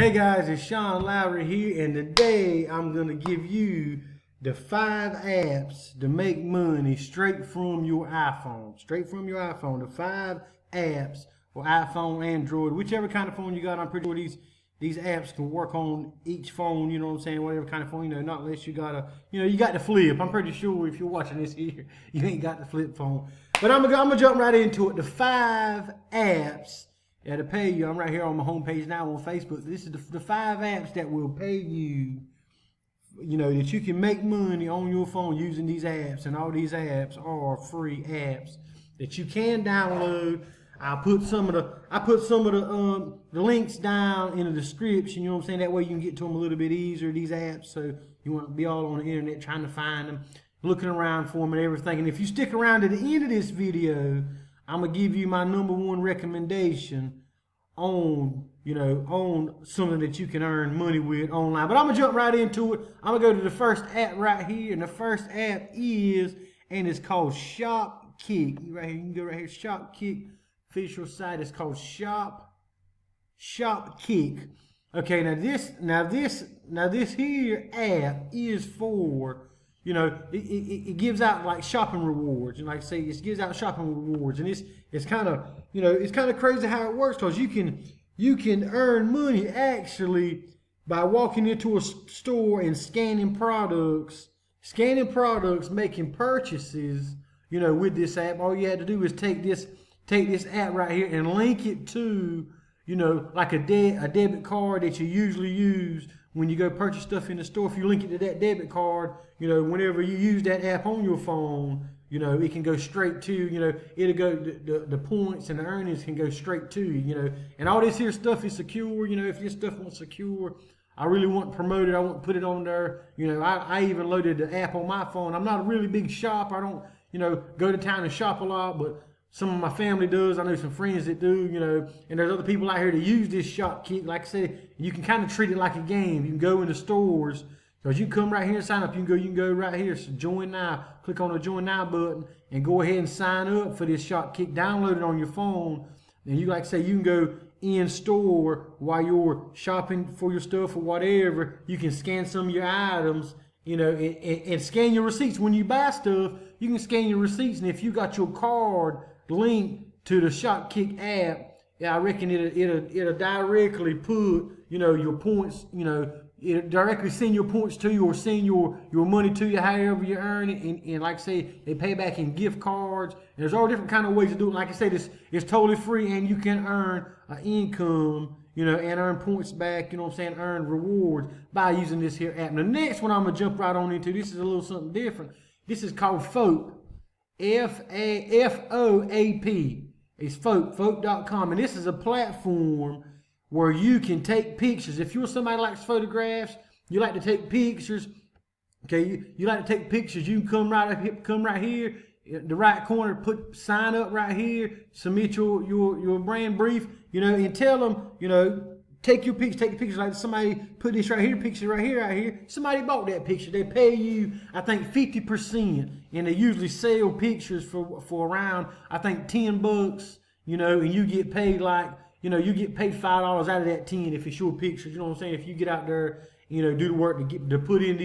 Hey guys, it's Sean Lowry here, and today I'm going to give you the 5 apps to make money straight from your iPhone. Straight from your iPhone. The 5 apps for iPhone, Android, whichever kind of phone you got. I'm pretty sure these apps can work on each phone, you know what I'm saying, whatever kind of phone, not unless you got you got the flip. I'm pretty sure if you're watching this here, you ain't got the flip phone. But I'm gonna jump right into it. The 5 apps that'll pay you. I'm right here on my homepage now on Facebook. This is the 5 apps that will pay you, that you can make money on your phone using these apps. And all these apps are free apps that you can download. I put some of the links down in the description. You know what I'm saying? That way you can get to them a little bit easier. These apps, so you won't be all on the internet trying to find them, looking around for them and everything. And if you stick around to the end of this video, I'm gonna give you my #1 recommendation on something that you can earn money with online. But I'm gonna jump right into it. I'm gonna go to the first app right here, and the first app it's called Shopkick. Right here, you can go right here, Shopkick official site. It's called Shopkick. Okay, now this here app is for, it gives out like shopping rewards, and like I say, it gives out shopping rewards, and it's kind of crazy how it works, because you can earn money actually by walking into a store and scanning products, making purchases, with this app. All you had to do is take this app right here and link it to, like a debit card that you usually use when you go purchase stuff in the store. If you link it to that debit card, whenever you use that app on your phone, it can go straight to, it'll go, the points and the earnings can go straight to you, and all this here stuff is secure. If this stuff wasn't secure, I really want to promote it. I want to put it on there. I even loaded the app on my phone. I'm not a really big shopper. I don't, go to town and shop a lot, but some of my family does. I know some friends that do, and there's other people out here that use this Shopkick. Like I said, you can kind of treat it like a game. You can go into stores, because you come right here and sign up. You can go right here, so join now. Click on the join now button and go ahead and sign up for this Shopkick. Download it on your phone, and you, like I say, you can go in store while you're shopping for your stuff or whatever. You can scan some of your items, and scan your receipts. When you buy stuff, you can scan your receipts, and if you got your card linked to the Shopkick app, I reckon it'll directly put, your points, it'll directly send your points to you, or send your money to you however you earn it. And like I say, they pay back in gift cards, and there's all different kind of ways to do it. Like I say, this is totally free, and you can earn an income, and earn points back, earn rewards by using this here app. And the next one I'm gonna jump right on into, this is a little something different. This is called Foap. Foap. It's Foap.com, and this is a platform where you can take pictures. If you're somebody that likes photographs, you like to take pictures. Okay, you like to take pictures. You can come right here, the right corner, put sign up right here, submit your brand brief, and tell them, take your picture, take the picture. Like somebody put this right here, picture right here. Somebody bought that picture. They pay you, I think, 50%, and they usually sell pictures for around, I think, $10, and you get paid like, you get paid $5 out of that 10 if it's your pictures. You know what I'm saying? If you get out there, do the work to put in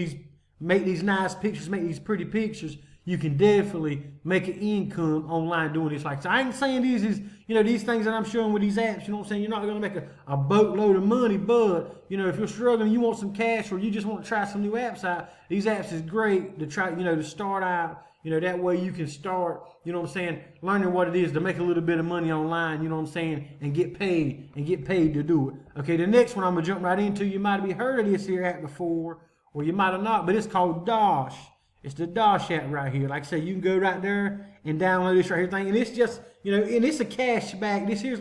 make these nice pictures, make these pretty pictures, you can definitely make an income online doing this. Like, so I ain't saying these is, these things that I'm showing with these apps, you know what I'm saying? You're not going to make a boatload of money, but, if you're struggling, you want some cash, or you just want to try some new apps out, these apps is great to try, to start out. That way you can start, learning what it is to make a little bit of money online, and get paid to do it. Okay, the next one I'm going to jump right into, you might have heard of this here app before, or you might have not, but it's called Dosh. It's the Dosh app right here. Like I say, you can go right there and download this right here thing, and it's just, and it's a cashback. This here's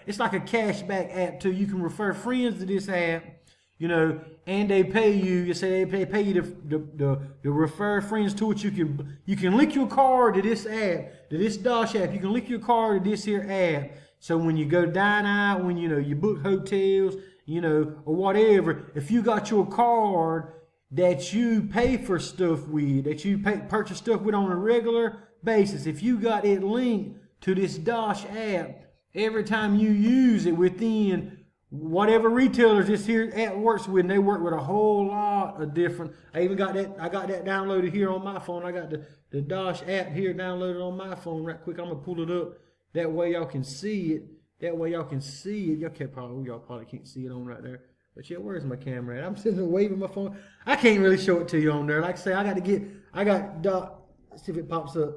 it's like a cashback app too. You can refer friends to this app, and they pay you. You say they pay you to refer friends to it. You can link your card to this app, to this Dosh app. You can link your card to this here app. So when you go dine out, when you book hotels, or whatever, if you got your card that you pay for stuff with, that you purchase stuff with on a regular basis, if you got it linked to this Dosh app, every time you use it within whatever retailers this here app works with, and they work with a whole lot of different. I even got that. I got that downloaded here on my phone. I got the Dosh app here downloaded on my phone. Right quick, I'm gonna pull it up. That way y'all can see it. Y'all probably can't see it on right there. But yeah, where's my camera at? I'm sitting there waving my phone. I can't really show it to you on there. Like I say, I got Dosh. Let's see if it pops up.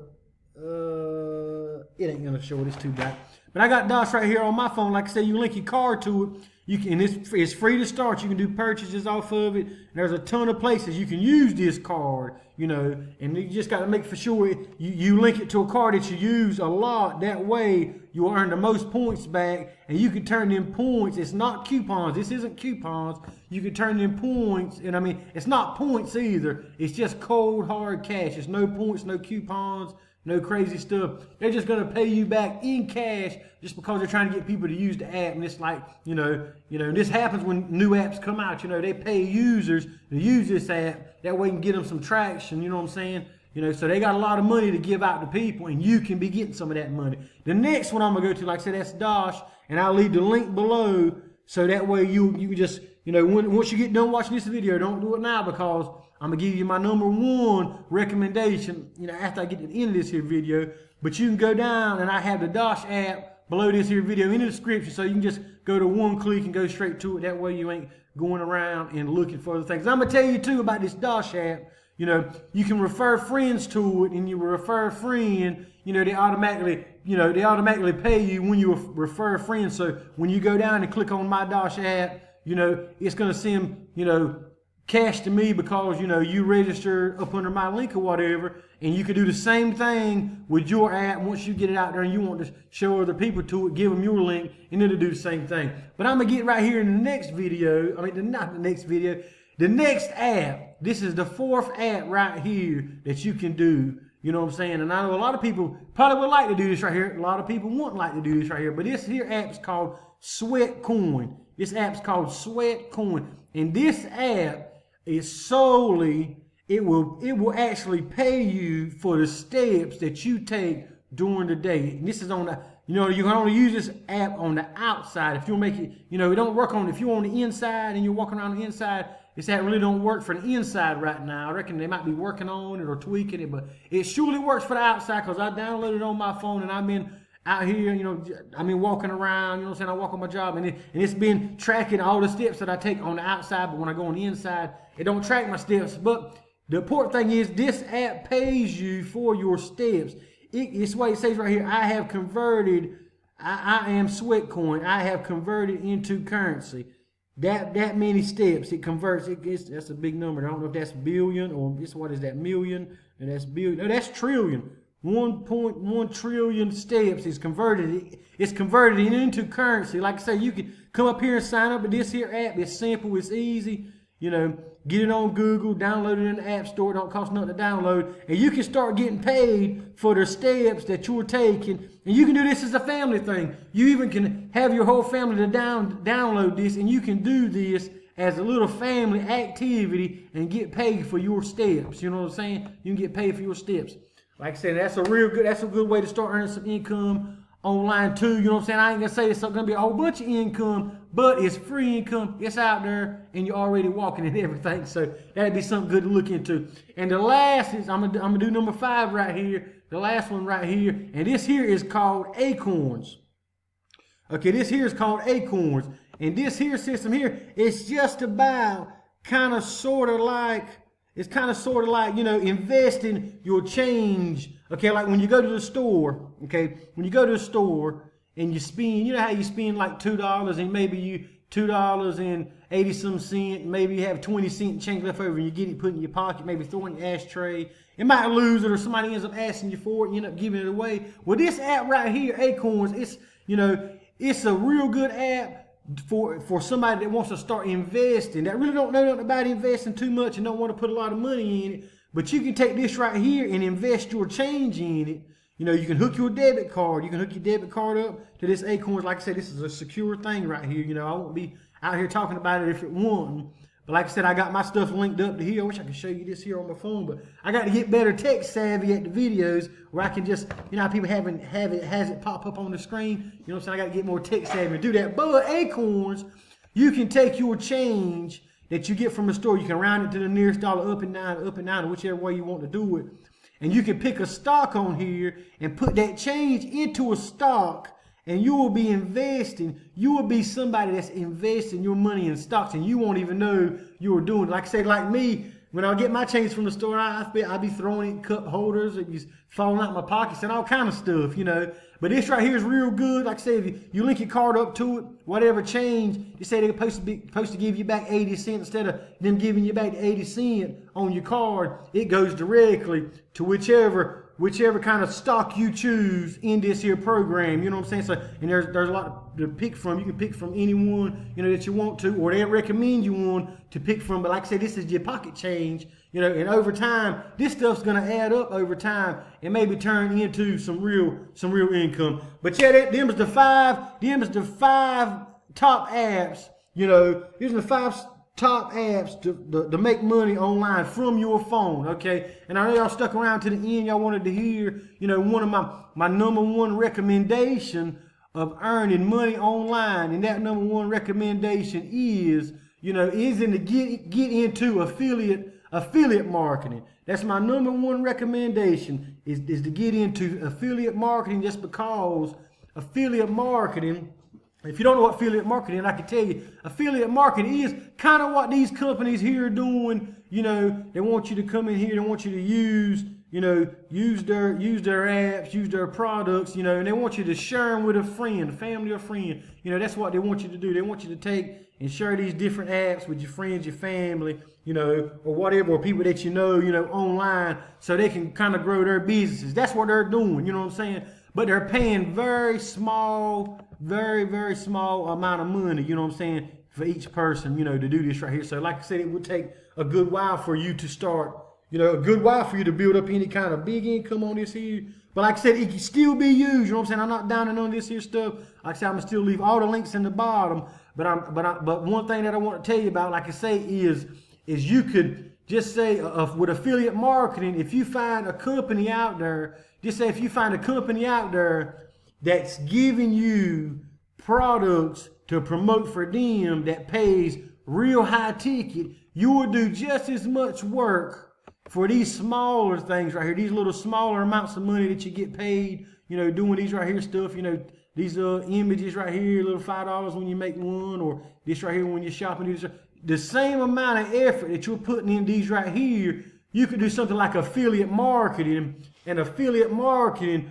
It ain't gonna show it. It's too black. But I got Dosh right here on my phone. Like I said, you link your card to it. You can, and it's free to start. You can do purchases off of it. And there's a ton of places you can use this card, you know, and you just got to make for sure you link it to a card that you use a lot. That way you'll earn the most points back, and you can turn them points. It's not coupons. This isn't coupons. You can turn them points, and I mean, it's not points either. It's just cold, hard cash. It's no points, no coupons. No crazy stuff. They're just going to pay you back in cash just because they're trying to get people to use the app. And it's like, you know, this happens when new apps come out. You know, they pay users to use this app. That way you can get them some traction. You know what I'm saying? You know, so they got a lot of money to give out to people, and you can be getting some of that money. The next one I'm going to go to, like I said, that's Dosh. And I'll leave the link below. So that way you can just, you know, once you get done watching this video, don't do it now, because I'm going to give you my #1 recommendation, you know, after I get to the end of this here video. But you can go down, and I have the Dosh app below this here video in the description, so you can just go to one click and go straight to it. That way you ain't going around and looking for other things. I'm going to tell you, too, about this Dosh app. You know, you can refer friends to it, and you refer a friend, you know, they automatically pay you when you refer a friend. So when you go down and click on my Dosh app, you know, it's going to send, you know, cash to me because, you know, you register up under my link or whatever. And you can do the same thing with your app once you get it out there and you want to show other people to it, give them your link, and it'll do the same thing. But I'm going to get right here in the next video. Not the next video. The next app. This is the 4th app right here that you can do. You know what I'm saying? And I know a lot of people probably would like to do this right here. A lot of people wouldn't like to do this right here. But this here app is called Sweat Coin. This app's called Sweat Coin. And this app is solely, it will actually pay you for the steps that you take during the day. And this is on the, you know, you can only use this app on the outside. If you make it, you know, it don't work on, if you're on the inside and you're walking around the inside, this app really don't work for the inside right now. I reckon they might be working on it or tweaking it, but it surely works for the outside, because I downloaded it on my phone and I've been out here, you know, I mean, walking around, you know what I'm saying? I walk on my job, and it's been tracking all the steps that I take on the outside, but when I go on the inside, it don't track my steps. But the important thing is this app pays you for your steps. It's what it says right here. I have converted, I am Sweatcoin. I have converted into currency. That many steps it converts. That's a big number. I don't know if that's billion or what is that, million, and that's billion. No, that's trillion. 1.1 trillion steps is converted. It's converted into currency. Like I say, you can come up here and sign up to this here app. It's simple. It's easy. You know, get it on Google, download it in the App Store. It don't cost nothing to download. And you can start getting paid for the steps that you're taking. And you can do this as a family thing. You even can have your whole family to download this, and you can do this as a little family activity and get paid for your steps. You know what I'm saying? You can get paid for your steps. Like I said, that's a good way to start earning some income online too. You know what I'm saying? I ain't gonna say it's gonna be a whole bunch of income, but it's free income. It's out there, and you're already walking and everything. So that'd be something good to look into. And the last is I'm gonna do number 5 right here. The last one right here, and this here is called Acorns. Okay, this here is called Acorns, and this here system here is just about kind of sort of like. It's kind of sort of like, you know, investing your change. Okay, like when you go to the store, okay, when you go to the store and you spend, you know how you spend like $2 and maybe you $2.80 maybe you have 20 cents change left over and you get it put in your pocket, maybe throw it in your ashtray. You might lose it, or somebody ends up asking you for it and you end up giving it away. Well, this app right here, Acorns, it's, you know, it's a real good app for somebody that wants to start investing, that really don't know nothing about investing too much and don't want to put a lot of money in it. But you can take this right here and invest your change in it. You know, you can hook your debit card. You can hook your debit card up to this Acorns. Like I said, this is a secure thing right here. You know, I won't be out here talking about it if it wasn't. But like I said, I got my stuff linked up to here. I wish I could show you this here on my phone, but I got to get better tech savvy at the videos where I can just, you know, how people has it pop up on the screen. You know what I'm saying? I got to get more tech savvy to do that. But Acorns, you can take your change that you get from the store, you can round it to the nearest dollar, up and down, whichever way you want to do it. And you can pick a stock on here and put that change into a stock, and you will be investing. You will be somebody that's investing your money in stocks, and you won't even know you were doing it. Like I say, like me, when I get my change from the store, I'll be throwing it in cup holders, it be falling out my pockets and all kind of stuff, you know. But this right here is real good. Like I say, if you link your card up to it, whatever change, you say they're supposed to give you back 80 cents instead of them giving you back 80 cents on your card, it goes directly to whichever kind of stock you choose in this here program. You know what I'm saying? So, and there's a lot to pick from. You can pick from anyone, you know, that you want to, or they recommend you one to pick from. But like I said, this is your pocket change, you know, and over time, this stuff's gonna add up over time and maybe turn into some real income. But yeah, them's the five top apps, you know, these are the 5 top apps to make money online from your phone, okay? And I know y'all stuck around to the end. Y'all wanted to hear, you know, one of my number one recommendation of earning money online, and that number one recommendation is, you know, is to get into affiliate marketing. That's my number one recommendation is to get into affiliate marketing, just because affiliate marketing, if you don't know what affiliate marketing is, I can tell you, affiliate marketing is kind of what these companies here are doing. You know, they want you to come in here, they want you to use their apps, use their products, you know, and they want you to share them with a friend, a family or friend. You know, that's what they want you to do. They want you to take and share these different apps with your friends, your family, you know, or whatever, or people that you know, online, so they can kind of grow their businesses. That's what they're doing, you know what I'm saying? But they're paying very small amount of money, you know what I'm saying, for each person, you know, to do this right here. So like I said, it would take a good while for you to start, you know, a good while for you to build up any kind of big income on this here. But like I said, it can still be used, you know what I'm saying? I'm not down on this here stuff. Like I said, I'm gonna still leave all the links in the bottom. But one thing that I want to tell you about, like I say, is you could just say with affiliate marketing, if you find a company out there, just say if you find a company out there that's giving you products to promote for them that pays real high ticket, you will do just as much work for these smaller things right here, these little smaller amounts of money that you get paid, you know, doing these right here stuff, you know, these images right here, little $5 when you make one, or this right here when you're shopping. The same amount of effort that you're putting in these right here, you could do something like affiliate marketing, and affiliate marketing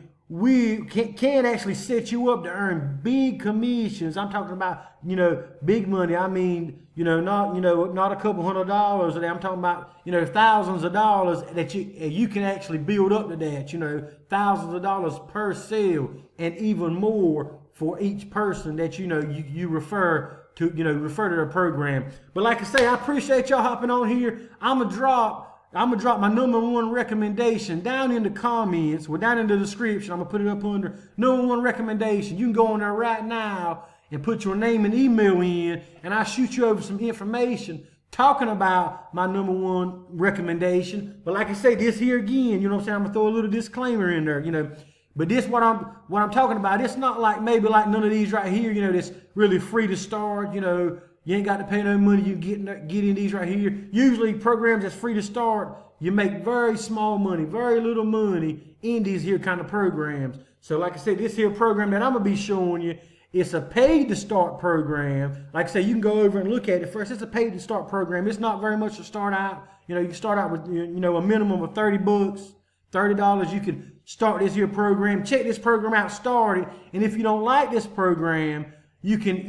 can actually set you up to earn big commissions. I'm talking about, you know, big money. I mean, not a couple $100 a day. I'm talking about, you know, thousands of dollars that you can actually build up to that, you know, thousands of dollars per sale, and even more for each person that, you know, you refer to the program. But like I say, I appreciate y'all hopping on here. I'm gonna drop my number one recommendation down in the comments, or down in the description. I'm gonna put it up under number one recommendation. You can go on there right now and put your name and email in, and I'll shoot you over some information talking about my number one recommendation. But like I say, this here again, you know what I'm saying, I'm gonna throw a little disclaimer in there, you know. But this what I'm talking about. It's not like maybe like none of these right here, you know, that's really free to start, you know. You ain't got to pay no money. You get in these right here. Usually programs that's free to start, you make very small money, very little money in these here kind of programs. So like I said, this here program that I'm going to be showing you, it's a paid to start program. Like I say, you can go over and look at it first. It's a paid to start program. It's not very much to start out. You know, you can start out with, you know, a minimum of $30, $30. You can start this here program. Check this program out, start it. And if you don't like this program, you can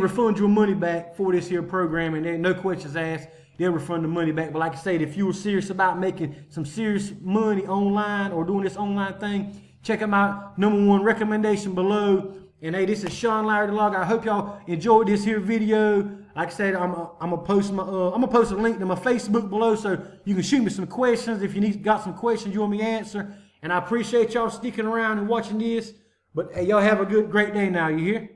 refund your money back for this here program, and then no questions asked. They'll refund the money back. But like I said, if you were serious about making some serious money online or doing this online thing, check out my number one recommendation below. And hey, this is Sean Larry the Log. I hope y'all enjoyed this here video. Like I said, I'm gonna post a link to my Facebook below, so you can shoot me some questions if you got some questions you want me to answer. And I appreciate y'all sticking around and watching this. But hey, y'all have a great day now. You hear?